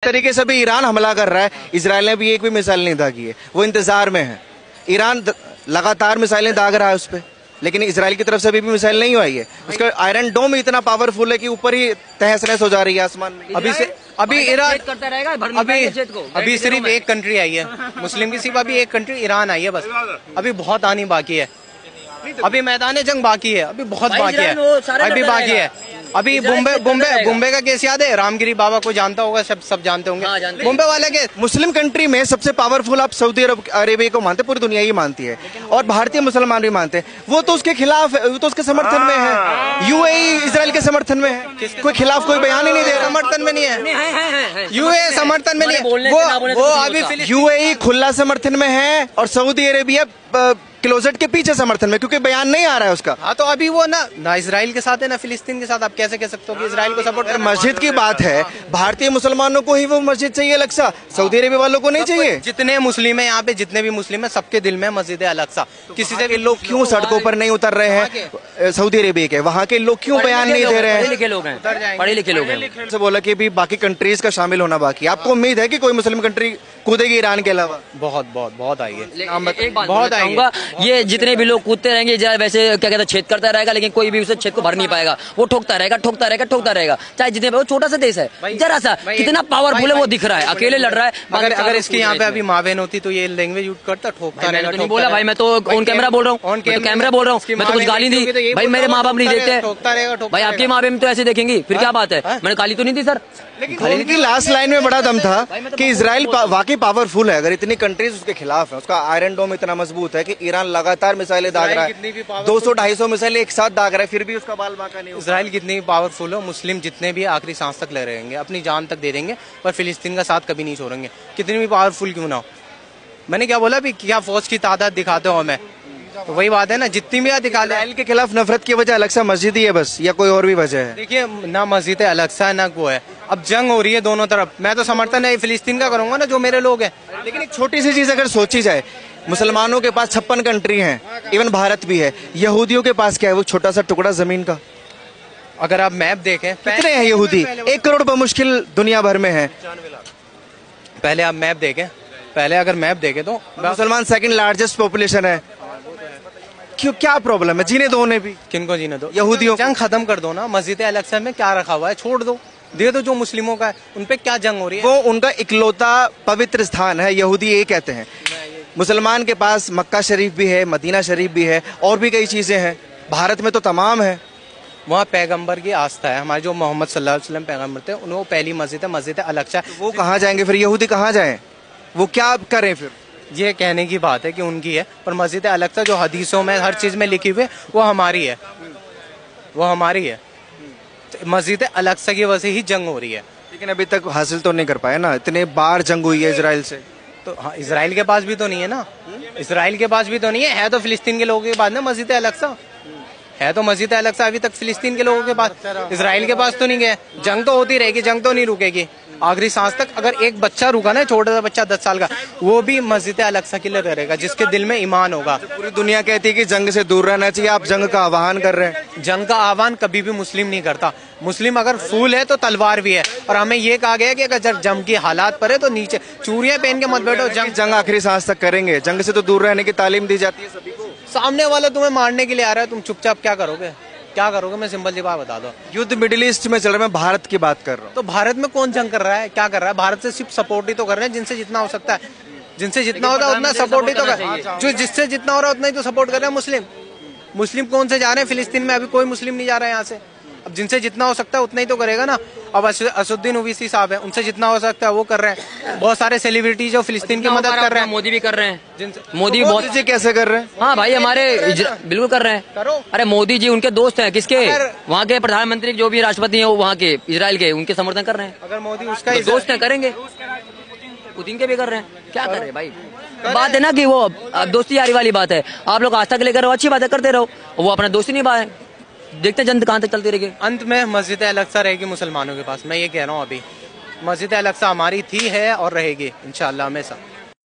तरीके से भी ईरान हमला कर रहा है। इजराइल ने भी एक भी मिसाइल नहीं दागी है, वो इंतजार में है। ईरान लगातार मिसाइलें दाग रहा है उस पर, लेकिन इजराइल की तरफ से अभी भी मिसाइल नहीं आई है। उसका आयरन डोम इतना पावरफुल है कि ऊपर ही तहस नहस हो जा रही है आसमान में। अभी ईरान करता रहेगा, अभी सिर्फ एक कंट्री आई है मुस्लिम की, सिर्फ अभी एक कंट्री ईरान आई है बस। अभी बहुत आनी बाकी है, अभी मैदान जंग बाकी है, अभी बहुत बाकी है, अभी बाकी है। अभी मुंबई का केस याद है? रामगिरी बाबा को जानता होगा, सब जानते होंगे। मुंबई वाले के मुस्लिम कंट्री में सबसे पावरफुल आप सऊदी अरेबिया को मानते, पूरी दुनिया ही मानती है, और भारतीय मुसलमान भी मानते हैं। वो तो उसके खिलाफ है, वो तो उसके समर्थन में है। यूएई इजराइल के समर्थन में है, कोई खिलाफ कोई बयान ही नहीं दे रहा। समर्थन में नहीं है, यूएई समर्थन में नहीं है, वो अभी यूएई खुला समर्थन में है और सऊदी अरेबिया क्लोजेट के पीछे समर्थन में, क्योंकि बयान नहीं आ रहा है उसका। हाँ, तो अभी वो ना इजराइल के साथ है ना फिलिस्तीन के साथ। आप कैसे कह सकते हो कि इजराइल को सपोर्ट? मस्जिद की बात है, भारतीय मुसलमानों को ही वो मस्जिद चाहिए अल-अक्सा, सऊदी अरेबिया वालों को नहीं चाहिए। जितने मुस्लिम है यहाँ पे, जितने भी मुस्लिम है, सबके दिल में मस्जिद अल-अक्सा। किसी से भी लोग क्यों सड़कों पर नहीं उतर रहे हैं सऊदी अरेबिया के? वहाँ के लोग क्यों बयान नहीं दे रहे हैं? पढ़े लिखे लोग हैं, पढ़े लिखे लोग हैं। से बोला कि भी बाकी कंट्रीज का शामिल होना बाकी। आपको उम्मीद है कि कोई मुस्लिम कंट्री कूदेगी ईरान के अलावा? बहुत आई है, बहुत आऊंगा। ये जितने भी लोग कूदते रहेंगे, वैसे क्या कहते हैं, छेद करता रहेगा, लेकिन कोई भी उसे छेद को भर नहीं पाएगा। वो ठोकता रहेगा। चाहे जितने वो छोटा सा देश है, जरा सा कितना पावरफुल है वो दिख रहा है, अकेले लड़ रहा है। अगर इसके यहाँ पे अभी मावेन होती तो ये लैंग्वेज यूज करता, ठोकता रहेगा। नहीं बोला भाई, मैं तो ऑन कैमरा बोल रहा हूँ, कैमरा बोल रहा हूँ। मैं तो कुछ गाली दी भाई, मेरे माँ बाप नहीं देते भाई, आपके माँ बाप तो ऐसे देखेंगी फिर क्या बात है? मैंने गाली तो नहीं दी सर। उनकी लास्ट लाइन में बड़ा दम था कि इजराइल वाकई पावरफुल है, अगर इतनी कंट्रीज उसके खिलाफ है। उसका आयरन डोम इतना मजबूत है कि ईरान लगातार मिसाइलें दाग रहा है, 200-250 मिसाइलें एक साथ दाग रहा है, फिर भी उसका बाल बांका नहीं। इजराइल कितनी भी पावरफुल हो, मुस्लिम जितने भी आखिरी सांस तक ले रहेंगे, अपनी जान तक दे देंगे, पर फिलिस्तीन का साथ कभी नहीं छोड़ेंगे, कितनी भी पावरफुल क्यों ना हो। मैंने क्या बोला भी, क्या फौज की तादाद दिखाते हो हमें? तो वही बात है ना, जितनी भी दिखा ले। इजराइल के खिलाफ नफरत की वजह अल-अक्सा मस्जिद ही है बस, या कोई और भी वजह है? देखिए, ना मस्जिद है अल-अक्सा है, ना वो है। अब जंग हो रही है दोनों तरफ, मैं तो समर्थन है फिलिस्तीन का करूंगा ना, जो मेरे लोग हैं। लेकिन एक छोटी सी चीज अगर सोची जाए, मुसलमानों के पास 56 कंट्री हैं, इवन भारत भी है। यहूदियों के पास क्या है? वो छोटा सा टुकड़ा जमीन का। अगर आप मैप देखें, कितने हैं यहूदी? 1 करोड़ बमुश्किल दुनिया भर में है। पहले आप मैप देखें, अगर मैप देखें तो मुसलमान सेकंड लार्जेस्ट पॉपुलेशन है। क्यों, क्या प्रॉब्लम है? जीने दो उन्हें भी। किनको जीने दो? यहूदियों। जंग खत्म कर दो ना, मस्जिद अल-अक्सा में क्या रखा हुआ है छोड़ दो, दे दो जो मुस्लिमों का है। उन पे क्या जंग हो रही है? वो उनका इकलौता पवित्र स्थान है, यहूदी ये कहते हैं। मुसलमान के पास मक्का शरीफ भी है, मदीना शरीफ भी है, और भी कई चीजें हैं। भारत में तो तमाम है। वहाँ पैगंबर की आस्था है, हमारे जो मोहम्मद सल्लल्लाहु अलैहि वसल्लम पैगंबर थे, उनको पहली मस्जिद है, मस्जिद अल-अक्सा। वो कहाँ जाएंगे फिर? यहूदी कहाँ जाएं? वो क्या करें फिर? ये कहने की बात है कि उनकी है, पर मस्जिद अल-अक्सा जो हदीसों में हर चीज में लिखी हुई है, वो हमारी है, वो हमारी है। मस्जिद अल-अक्सा की वजह से ही जंग हो रही है, लेकिन अभी तक हासिल तो नहीं कर पाए ना। इतने बार जंग हुई है इजराइल से। तो हाँ, इजराइल के पास भी तो नहीं है ना, इजराइल के पास भी तो नहीं है तो फिलिस्तीन के लोगों के पास ना मस्जिद अल-अक्सा है। तो मस्जिद अल-अक्सा अभी तक फिलिस्तीन के लोगों के पास, इजराइल के पास तो नहीं गया। जंग तो होती रहेगी, जंग तो नहीं रुकेगी आखिरी सांस तक। अगर एक बच्चा रुका ना, छोटा सा बच्चा 10 साल का, वो भी मस्जिद अल-अक्सा के लिए रहेगा, जिसके दिल में ईमान होगा। पूरी दुनिया कहती है कि जंग से दूर रहना चाहिए, आप जंग का आह्वान कर रहे हैं। जंग का आह्वान कभी भी मुस्लिम नहीं करता। मुस्लिम अगर फूल है तो तलवार भी है, और हमें ये कहा गया कि अगर जंग की हालात पर है तो नीचे चूड़ियां पहन के मत बैठो। जंग आखिरी सांस तक करेंगे, जंग से तो दूर रहने की तालीम दी जाती है सभी को। सामने वाला तुम्हें मारने के लिए आ रहा है, तुम चुपचाप क्या करोगे? मैं सिंपल सी बात बता दो। युद्ध मिडिल ईस्ट में चल रहा है, मैं भारत की बात कर रहा हूँ। तो भारत में कौन जंग कर रहा है? क्या कर रहा है? भारत से सिर्फ सपोर्ट ही तो कर रहे हैं, जिनसे जितना हो सकता है, जिनसे जितना होता है उतना सपोर्ट ही तो कर, जो जिससे जितना हो रहा है उतना ही तो सपोर्ट कर रहे हैं। मुस्लिम कौन से जा रहे हैं फिलिस्तीन में? अभी कोई मुस्लिम नहीं जा रहा है यहाँ से। अब जिनसे जितना हो सकता है उतना ही तो करेगा ना। अब असुद्दीन ओवैसी साहब है, उनसे जितना हो सकता है वो कर रहे हैं। बहुत सारे सेलिब्रिटी जो फिलिस्तीन की मदद कर रहे हैं, मोदी भी कर रहे हैं। मोदी बहुत कैसे कर रहे हैं? हाँ भाई, हमारे बिल्कुल कर रहे हैं। अरे मोदी जी उनके दोस्त हैं, किसके? वहाँ के प्रधानमंत्री जो भी राष्ट्रपति हैं वहाँ के इजराइल के, उनके समर्थन कर रहे हैं। अगर मोदी उसका दोस्त है, करेंगे। पुतिन के भी कर रहे हैं, क्या कर रहे हैं भाई? बात है ना कि वो दोस्ती यारी वाली बात है। आप लोग आस्था के लेकर अच्छी बात है, करते रहो, वो अपना दोस्ती निभाए, देखते जंग कहाँ तक चलती रहेगी। अंत में मस्जिद अल-अक्सा रहेगी मुसलमानों के पास, मैं ये कह रहा हूँ। अभी मस्जिद अल-अक्सा हमारी थी, है और रहेगी इंशाअल्लाह हमेशा।